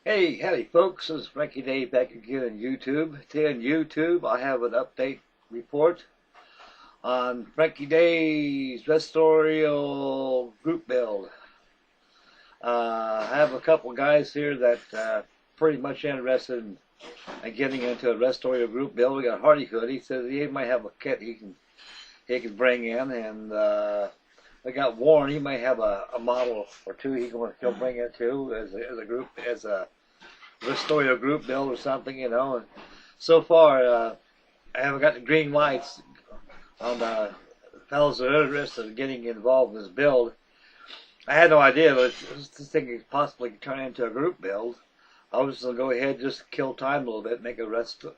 Hey, howdy folks, this is Frankie Day back again on YouTube. Today on YouTube I have an update report on Frankie Day's Restorial group build. I have a couple guys here that pretty much interested in getting into a Restorial group build. We got Hardy Hood. He says he might have a kit he can bring in, and I got Warren. He might have a model or two he'll bring in too as a group, as a Restorial group build or something, And so far, I haven't got the green lights on the fellows that are interested in getting involved in this build. I had no idea, but this thing could possibly turn into a group build. I was just gonna go ahead and just kill time a little bit, make a Restorial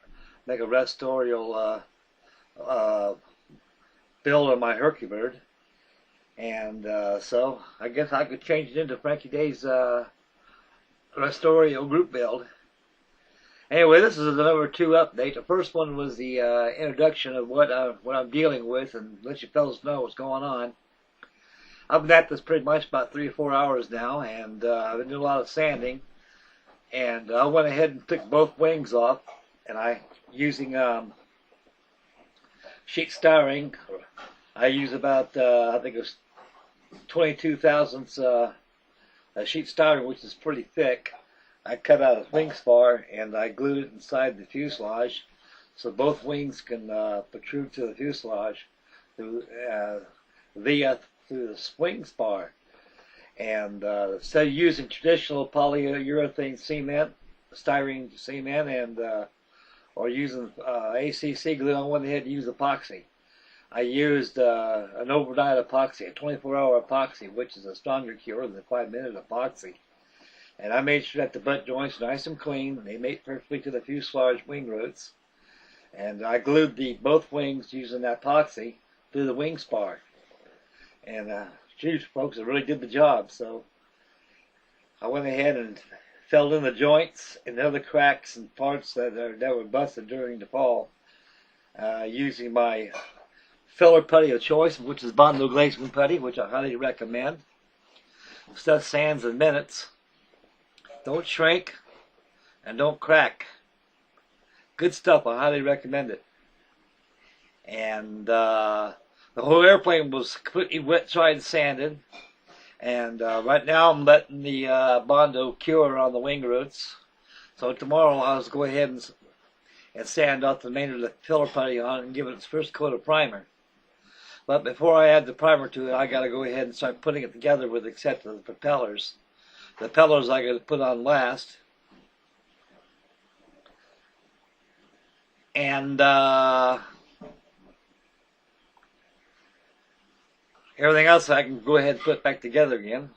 build on my Herky bird, and so I guess I could change it into Frankie Day's Restorial group build. Anyway, this is the number 2 update. The first one was the introduction of what I'm dealing with, and let you fellas know what's going on. I've been at this pretty much about 3 or 4 hours now, and I've been doing a lot of sanding. And I went ahead and took both wings off, and using sheet styrene. I use about I think it was 22 thousandths sheet styrene, which is pretty thick. I cut out a wing spar and I glued it inside the fuselage, so both wings can protrude to the fuselage through through the wing spar. And instead of using traditional polyurethane cement, styrene cement, and or using ACC glue, I went ahead and used epoxy. I used an overnight epoxy, a 24-hour epoxy, which is a stronger cure than 5-minute epoxy. And I made sure that the butt joints are nice and clean. They mate perfectly to the fuselage wing roots. And I glued both wings using that epoxy through the wing spar. And geez, folks, it really did the job. So I went ahead and filled in the joints and the other cracks and parts that were busted during the fall, using my filler putty of choice, which is Bondo Glazing putty, which I highly recommend. Stuff sands in minutes. Don't shrink and don't crack. Good stuff. I highly recommend it. And the whole airplane was completely wet, dried, and sanded. And right now I'm letting the Bondo cure on the wing roots. So tomorrow I'll go ahead and sand off the remainder of the filler putty on it and give it its first coat of primer. But before I add the primer to it, I got to go ahead and start putting it together with the exception of the propellers. The propellers I got to put on last. And everything else I can go ahead and put back together again.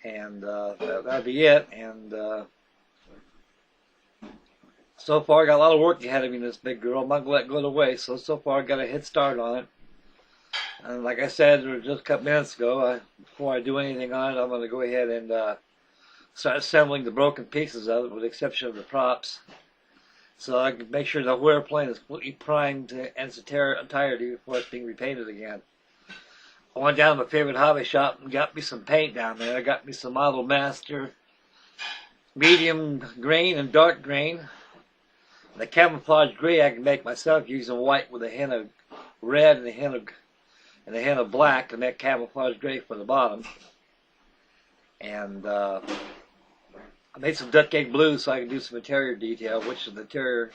And that'll be it. And so far I got a lot of work ahead of me in this big girl. I'm not going to let it go to waste. So far I got a head start on it. And like I said just a couple minutes ago, before I do anything on it, I'm going to go ahead and start assembling the broken pieces of it, with the exception of the props, so I can make sure the whole airplane is completely primed in its entirety before it's being repainted again. I went down to my favorite hobby shop and got me some paint down there. I got me some Model Master medium grain and dark grain. The camouflage gray I can make myself using white with a hint of red and a hint of black, and that camouflage gray for the bottom. And I made some duck egg blue so I can do some interior detail, which the interior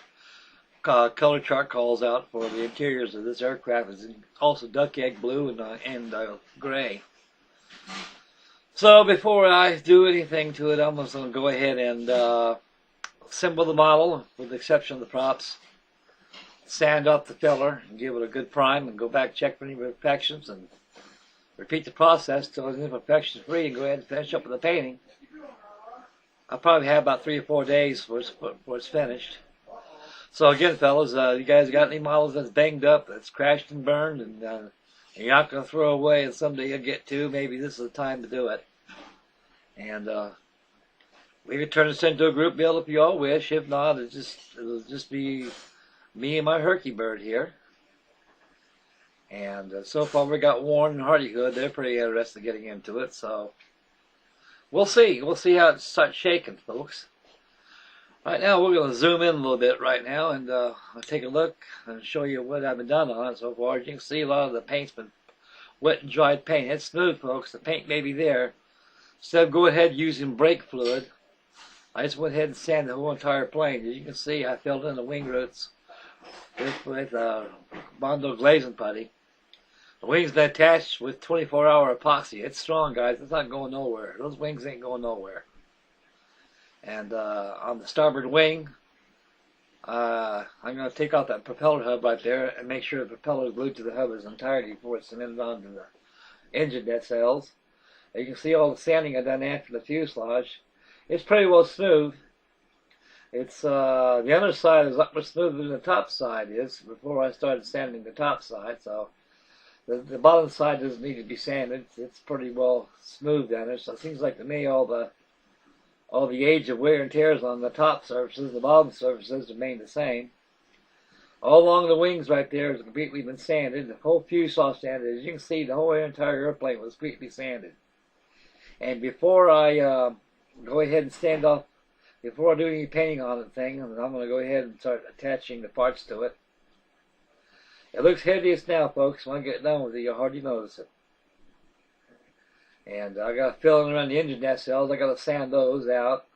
color chart calls out for the interiors of this aircraft is also duck egg blue and gray. So before I do anything to it, I'm just going to go ahead and assemble the model, with the exception of the props. Sand off the filler and give it a good prime, and go back, check for any imperfections, and repeat the process till it's imperfection free, and go ahead and finish up with the painting. I'll probably have about 3 or 4 days before it's finished. So again, fellas, you guys got any models that's banged up, that's crashed and burned, and you're not going to throw away, and someday you'll get to, maybe this is the time to do it. And we can turn this into a group build if you all wish. If not, it'll just be me and my Herky bird here. And so far we got Warren and Hardy Hood. They're pretty interested in getting into it. So we'll see. We'll see how it starts shaking, folks. Right now, we're going to zoom in a little bit right now, and I'll take a look and show you what I've been done on it so far. As you can see, a lot of the paint's been wet and dried paint. It's smooth, folks. The paint may be there. Instead of go ahead using brake fluid, I just went ahead and sanded the whole entire plane. As you can see, I filled in the wing roots with Bondo glazing putty. The wings been attached with 24-hour epoxy. It's strong, guys. It's not going nowhere. Those wings ain't going nowhere. And on the starboard wing, I'm going to take out that propeller hub right there and make sure the propeller is glued to the hub in its entirety before it's cemented onto the engine nacelles. You can see all the sanding I've done after the fuselage. It's pretty well smooth. It's the underside is a lot more smoother than the top side is before I started sanding the top side. So the bottom side doesn't need to be sanded. It's pretty well smooth down there. So it seems like to me all the age of wear and tears on the top surfaces, the bottom surfaces remain the same. All along the wings right there is completely been sanded. The whole fuselage sanded. As you can see, the whole entire airplane was completely sanded. And before I go ahead and sand off, before I do any painting on the thing, I'm going to go ahead and start attaching the parts to it. It looks hideous now, folks. When I get done with it, you'll hardly notice it. And I got to fill in around the engine nacelles. I got to sand those out.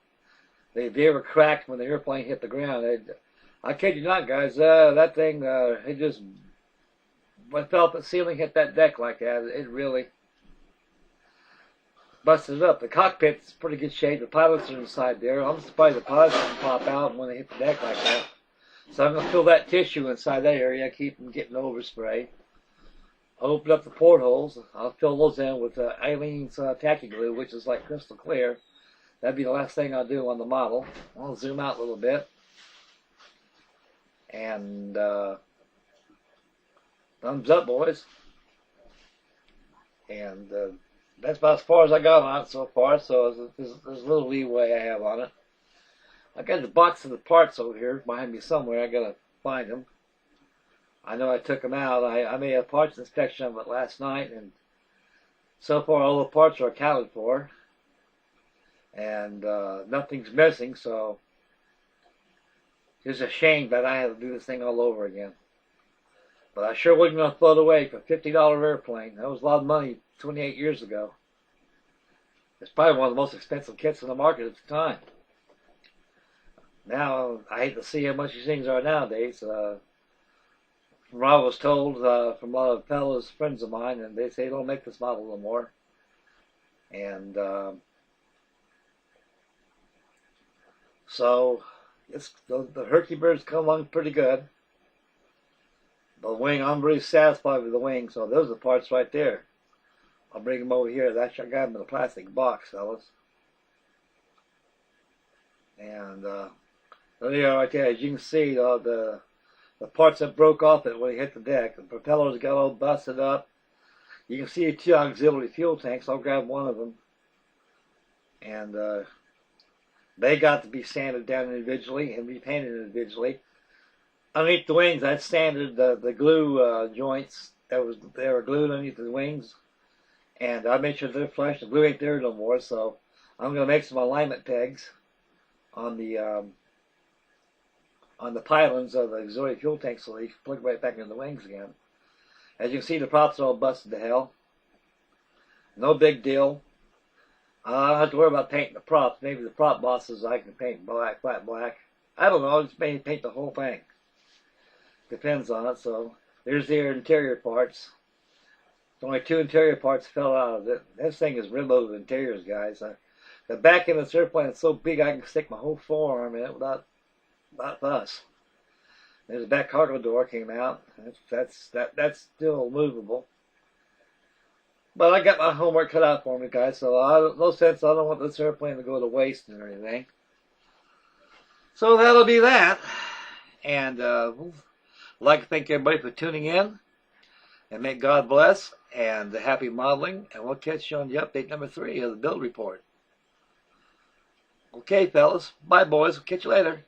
They were cracked when the airplane hit the ground. I kid you not, guys. That thing, it just, when it fell off the ceiling, hit that deck like that. It really busted it up. The cockpit's in pretty good shape. The pilots are inside there. I'm surprised the pilots didn't pop out when they hit the deck like that. So I'm going to fill that tissue inside that area, keep from getting overspray. I'll open up the portholes. I'll fill those in with Aleene's tacky glue, which is like crystal clear. That'd be the last thing I'll do on the model. I'll zoom out a little bit. And thumbs up, boys. And that's about as far as I got on it so far. So there's a little leeway I have on it. I got the box of the parts over here behind me somewhere. I got to find them. I know I took them out. I made a parts inspection of it last night, and so far all the parts are accounted for, and nothing's missing. So it's a shame that I had to do this thing all over again. But I sure wasn't going to throw it away for a $50 airplane. That was a lot of money 28 years ago. It's probably one of the most expensive kits in the market at the time. Now, I hate to see how much these things are nowadays. From what I was told from a lot of fellows, friends of mine, and they say they don't make this model no more. And so the Herky Birds come along pretty good. The wing, I'm really satisfied with the wing, so those are the parts right there. I'll bring them over here. That's, I got them in a plastic box, fellas. And there they are right there. As you can see, the parts that broke off it when it hit the deck. The propellers got all busted up. You can see the two auxiliary fuel tanks. I'll grab one of them. And they got to be sanded down individually and repainted individually. Underneath the wings, I sanded the glue joints they were glued underneath the wings. And I made sure they're flush. The glue ain't there no more, so I'm going to make some alignment pegs on the pylons of the auxiliary fuel tank so they plug right back into the wings again. As you can see, the props are all busted to hell. No big deal. I don't have to worry about painting the props. Maybe the prop bosses I can paint black, flat black. I don't know. I'll just paint the whole thing. Depends on it. So there's the interior parts. Only two interior parts fell out of it. This thing is reloaded with interiors, guys. The back end of this airplane is so big I can stick my whole forearm in it without fuss. There's a back cargo door came out. That's still movable. But I got my homework cut out for me, guys. So no sense. I don't want this airplane to go to waste or anything. So that'll be that. And I'd like to thank everybody for tuning in. And may God bless. And happy modeling. And we'll catch you on the update number 3 of the build report. Okay, fellas. Bye, boys. We'll catch you later.